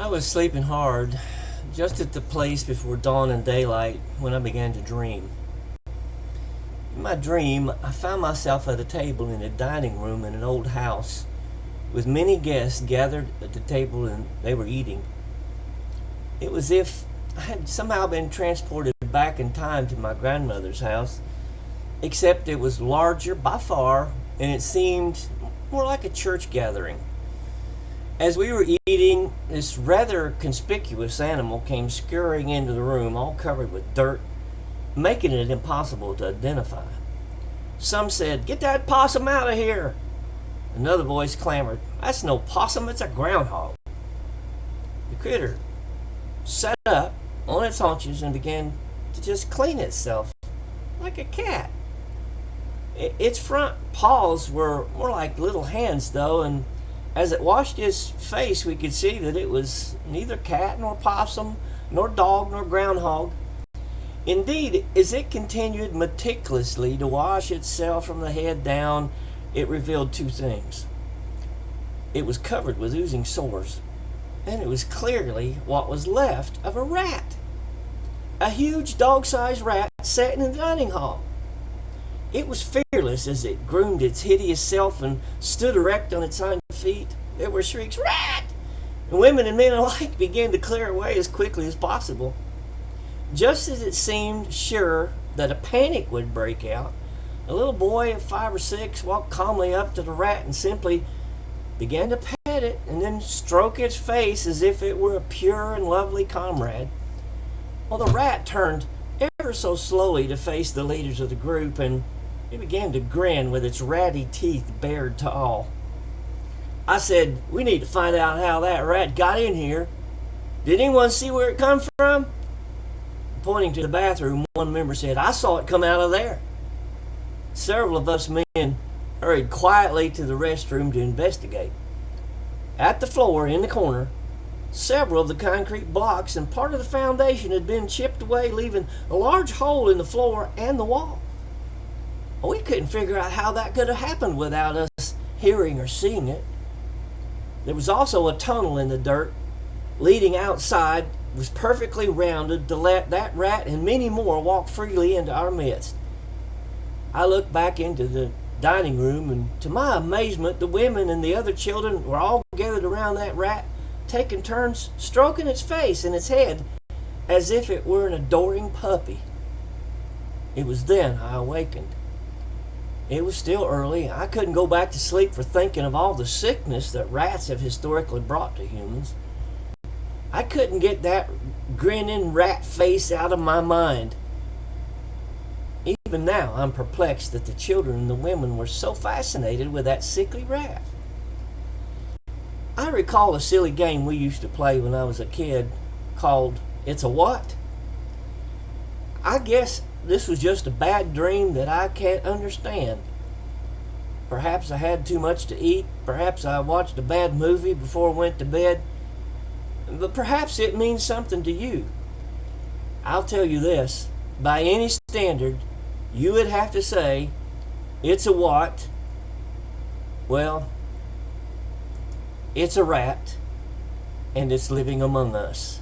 I was sleeping hard, just at the place before dawn and daylight, when I began to dream. In my dream, I found myself at a table in a dining room in an old house, with many guests gathered at the table and they were eating. It was as if I had somehow been transported back in time to my grandmother's house, except it was larger by far and it seemed more like a church gathering. As we were eating, this rather conspicuous animal came scurrying into the room, all covered with dirt, making it impossible to identify. Some said, "Get that possum out of here!" Another voice clamored, "That's no possum, it's a groundhog." The critter sat up on its haunches and began to just clean itself like a cat. Its front paws were more like little hands, though, and as it washed its face, we could see that it was neither cat nor possum, nor dog nor groundhog. Indeed, as it continued meticulously to wash itself from the head down, it revealed two things. It was covered with oozing sores, and it was clearly what was left of a rat. A huge dog-sized rat sat in the dining hall. It was fearless as it groomed its hideous self and stood erect on its hind feet. There were shrieks, "Rat!" and women and men alike began to clear away as quickly as possible. Just as it seemed sure that a panic would break out, a little boy of 5 or 6 walked calmly up to the rat and simply began to pet it and then stroke its face as if it were a pure and lovely comrade. Well, the rat turned ever so slowly to face the leaders of the group, and it began to grin with its ratty teeth bared to all. I said, "We need to find out how that rat got in here. Did anyone see where it come from?" Pointing to the bathroom, one member said, "I saw it come out of there." Several of us men hurried quietly to the restroom to investigate. At the floor in the corner, several of the concrete blocks and part of the foundation had been chipped away, leaving a large hole in the floor and the wall. We couldn't figure out how that could have happened without us hearing or seeing it. There was also a tunnel in the dirt leading outside, was perfectly rounded to let that rat and many more walk freely into our midst. I looked back into the dining room, and to my amazement, the women and the other children were all gathered around that rat, taking turns stroking its face and its head as if it were an adoring puppy. It was then I awakened. It was still early. I couldn't go back to sleep for thinking of all the sickness that rats have historically brought to humans. I couldn't get that grinning rat face out of my mind. Even now, I'm perplexed that the children and the women were so fascinated with that sickly rat. I recall a silly game we used to play when I was a kid called It's a What? I guess this was just a bad dream that I can't understand. Perhaps I had too much to eat. Perhaps I watched a bad movie before I went to bed. But perhaps it means something to you. I'll tell you this. By any standard, you would have to say, it's a what? Well, it's a rat, and it's living among us.